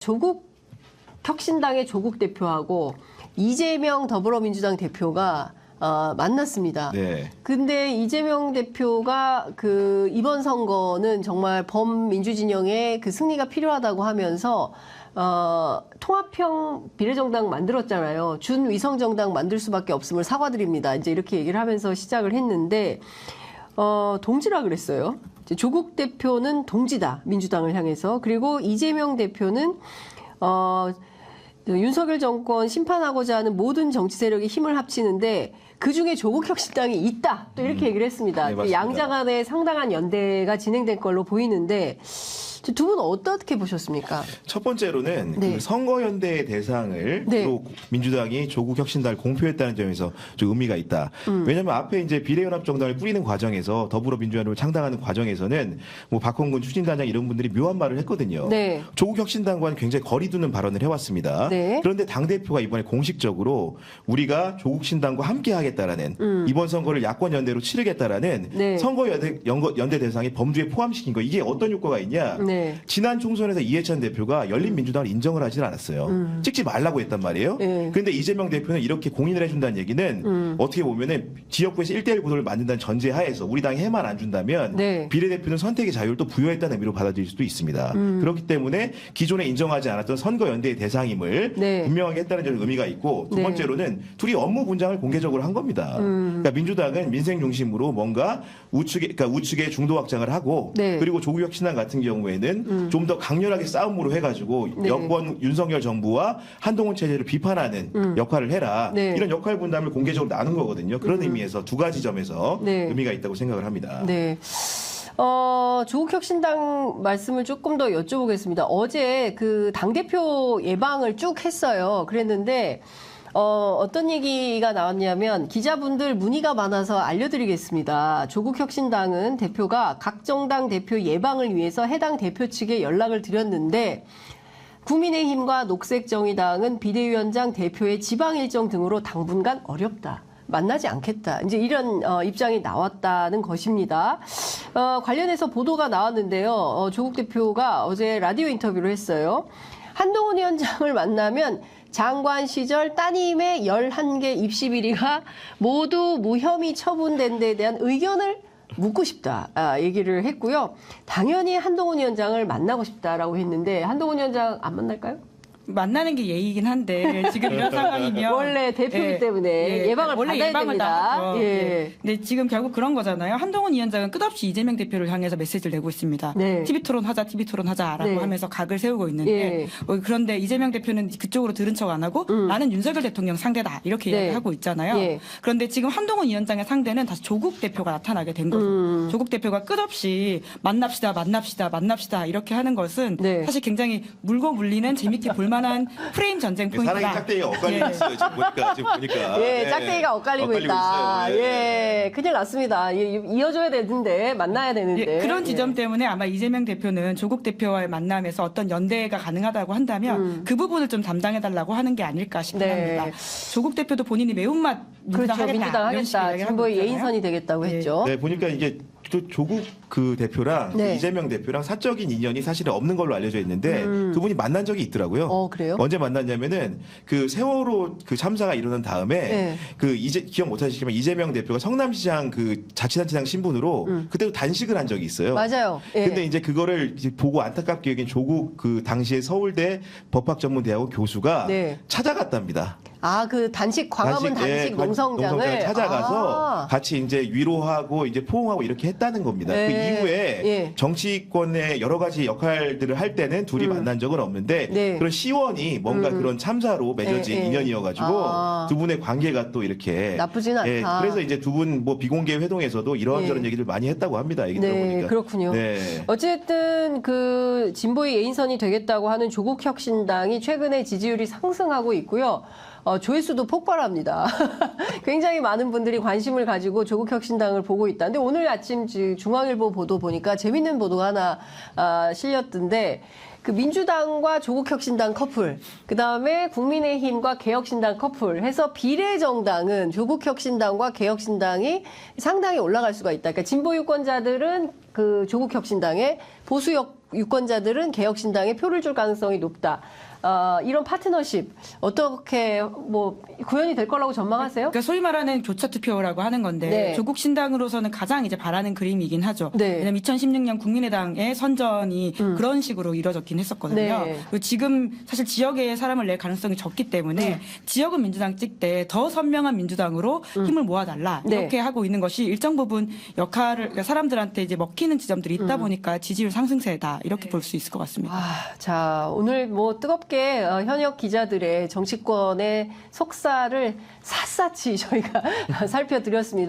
조국 혁신당의 조국 대표하고 이재명 더불어민주당 대표가 만났습니다. 네. 근데 이재명 대표가 이번 선거는 정말 범민주진영의 승리가 필요하다고 하면서 통합형 비례정당 만들었잖아요. 준위성정당 만들 수밖에 없음을 사과드립니다. 이제 이렇게 얘기를 하면서 시작을 했는데 동지라 그랬어요. 조국 대표는 동지다, 민주당을 향해서. 그리고 이재명 대표는 윤석열 정권 심판하고자 하는 모든 정치 세력이 힘을 합치는데 그중에 조국혁신당이 있다. 또 이렇게 얘기를 했습니다. 네, 양자 간에 상당한 연대가 진행된 걸로 보이는데 두 분 어떻게 보셨습니까? 첫 번째로는 네. 그 선거연대의 대상을 네. 또 민주당이 조국 혁신당을 공표했다는 점에서 좀 의미가 있다. 왜냐하면 앞에 이제 비례연합정당을 꾸리는 과정에서 더불어민주연합을 창당하는 과정에서는 뭐 박홍근 추진단장 이런 분들이 묘한 말을 했거든요. 네. 조국 혁신당과는 굉장히 거리두는 발언을 해왔습니다. 네. 그런데 당 대표가 이번에 공식적으로 우리가 조국 신당과 함께하겠다라는 이번 선거를 야권 연대로 치르겠다라는 네. 선거연대 대상에 범주에 포함시킨 거 이게 어떤 효과가 있냐? 네. 지난 총선에서 이해찬 대표가 열린민주당을 인정을 하질 않았어요. 찍지 말라고 했단 말이에요. 네. 그런데 이재명 대표는 이렇게 공인을 해준다는 얘기는 어떻게 보면은 지역구에서 1대1 구도를 만든다는 전제하에서 우리 당이 해만 안 준다면 네. 비례대표는 선택의 자유를 또 부여했다는 의미로 받아들일 수도 있습니다. 그렇기 때문에 기존에 인정하지 않았던 선거연대의 대상임을 네. 분명하게 했다는 점에 의미가 있고 두 네. 번째로는 둘이 업무 분장을 공개적으로 한 겁니다. 그러니까 민주당은 민생 중심으로 뭔가 우측에 중도 확장을 하고 네. 그리고 조국혁신당 같은 경우에는 좀 더 강렬하게 싸움으로 해가지고 네. 여권 윤석열 정부와 한동훈 체제를 비판하는 역할을 해라. 네. 이런 역할 분담을 공개적으로 나눈 거거든요. 그런 의미에서 두 가지 점에서 네. 의미가 있다고 생각을 합니다. 네. 조국혁신당 말씀을 조금 더 여쭤보겠습니다. 어제 당대표 예방을 쭉 했어요. 그랬는데, 어떤 얘기가 나왔냐면 기자분들 문의가 많아서 알려드리겠습니다. 조국혁신당은 대표가 각 정당 대표 예방을 위해서 해당 대표 측에 연락을 드렸는데 국민의힘과 녹색정의당은 비대위원장 대표의 지방 일정 등으로 당분간 어렵다. 만나지 않겠다. 이제 이런 입장이 나왔다는 것입니다. 관련해서 보도가 나왔는데요. 조국 대표가 어제 라디오 인터뷰를 했어요. 한동훈 위원장을 만나면 장관 시절 따님의 11개 입시 비리가 모두 무혐의 처분된 데에 대한 의견을 묻고 싶다 얘기를 했고요. 당연히 한동훈 위원장을 만나고 싶다라고 했는데 한동훈 위원장 안 만날까요? 만나는 게 예의이긴 한데 지금 이런 상황이면 원래 대표이기 때문에 예방을 원래 받아야 예방을 됩니다. 나가죠. 예. 근데 지금 결국 그런 거잖아요. 한동훈 위원장은 끝없이 이재명 대표를 향해서 메시지를 내고 있습니다. 네. TV 토론하자라고 네. 하면서 각을 세우고 있는데 예. 그런데 이재명 대표는 그쪽으로 들은 척 안 하고 나는 윤석열 대통령 상대다 이렇게 네. 이야기하고 있잖아요. 예. 그런데 지금 한동훈 위원장의 상대는 다시 조국 대표가 나타나게 된 거죠. 조국 대표가 끝없이 만납시다 이렇게 하는 것은 네. 사실 굉장히 물고 물리는 재밌게 볼만한 프레임 전쟁 포인트다. 사랑의 짝대기가 엇갈리고 있어요. 지금 보니까. 예, 짝대기가 엇갈리고 있다. 있어요. 예, 큰일 났습니다. 이어줘야 되는데, 만나야 되는데. 예, 그런 지점 예. 때문에 아마 이재명 대표는 조국 대표와의 만남에서 어떤 연대가 가능하다고 한다면 그 부분을 좀 담당해달라고 하는 게 아닐까 싶긴 네. 합니다. 조국 대표도 본인이 매운맛 민주당 그렇죠. 민주당 이런 식으로 하겠다. 이야기를 진보의 하고 있잖아요. 예인선이 되겠다고 예. 했죠. 네, 보니까 이게 또 조국 대표랑 네. 이재명 대표랑 사적인 인연이 사실은 없는 걸로 알려져 있는데 두 분이 만난 적이 있더라고요. 그래요? 언제 만났냐면은 세월호 참사가 일어난 다음에 네. 기억 못하시지만 이재명 대표가 성남시장 자치단체장 신분으로 그때도 단식을 한 적이 있어요. 맞아요. 예. 근데 이제 그거를 보고 안타깝게 여긴 조국 당시에 서울대 법학전문대학원 교수가 네. 찾아갔답니다. 단식, 광화문 단식 농성장을 찾아가서 같이 이제 위로하고 이제 포옹하고 이렇게 했다는 겁니다. 네. 그 이후에 예. 정치권의 여러 가지 역할들을 할 때는 둘이 만난 적은 없는데 네. 그런 시원이 뭔가 그런 참사로 맺어진 예. 인연이어가지고 두 분의 관계가 또 이렇게 나쁘진 않다. 예, 그래서 이제 두 분 비공개 회동에서도 이런저런 예. 얘기를 많이 했다고 합니다. 얘기 네, 들어보니까. 그렇군요. 네. 어쨌든 진보의 예인선이 되겠다고 하는 조국혁신당이 최근에 지지율이 상승하고 있고요. 조회수도 폭발합니다. 굉장히 많은 분들이 관심을 가지고 조국혁신당을 보고 있다. 근데 오늘 아침 중앙일보 보도 보니까 재밌는 보도가 하나 실렸던데 민주당과 조국혁신당 커플, 그 다음에 국민의힘과 개혁신당 커플 해서 비례정당은 조국혁신당과 개혁신당이 상당히 올라갈 수가 있다. 그러니까 진보유권자들은 조국혁신당에 보수적 유권자들은 개혁신당에 표를 줄 가능성이 높다. 이런 파트너십 어떻게 뭐 구현이 될 거라고 전망하세요? 그러니까 소위 말하는 교차 투표라고 하는 건데 네. 조국 신당으로서는 가장 이제 바라는 그림이긴 하죠. 네. 왜냐하면 2016년 국민의당의 선전이 그런 식으로 이루어졌긴 했었거든요. 네. 그리고 지금 사실 지역에 사람을 낼 가능성이 적기 때문에 지역은 민주당 찍되 더 선명한 민주당으로 힘을 모아달라 네. 이렇게 하고 있는 것이 일정 부분 역할을 그러니까 사람들한테 이제 먹히는 지점들이 있다 보니까 지지율 상승세다 이렇게 볼 수 있을 것 같습니다. 자, 오늘 뭐 뜨겁게 현역 기자들의 정치권의 속사를 샅샅이 저희가 살펴드렸습니다.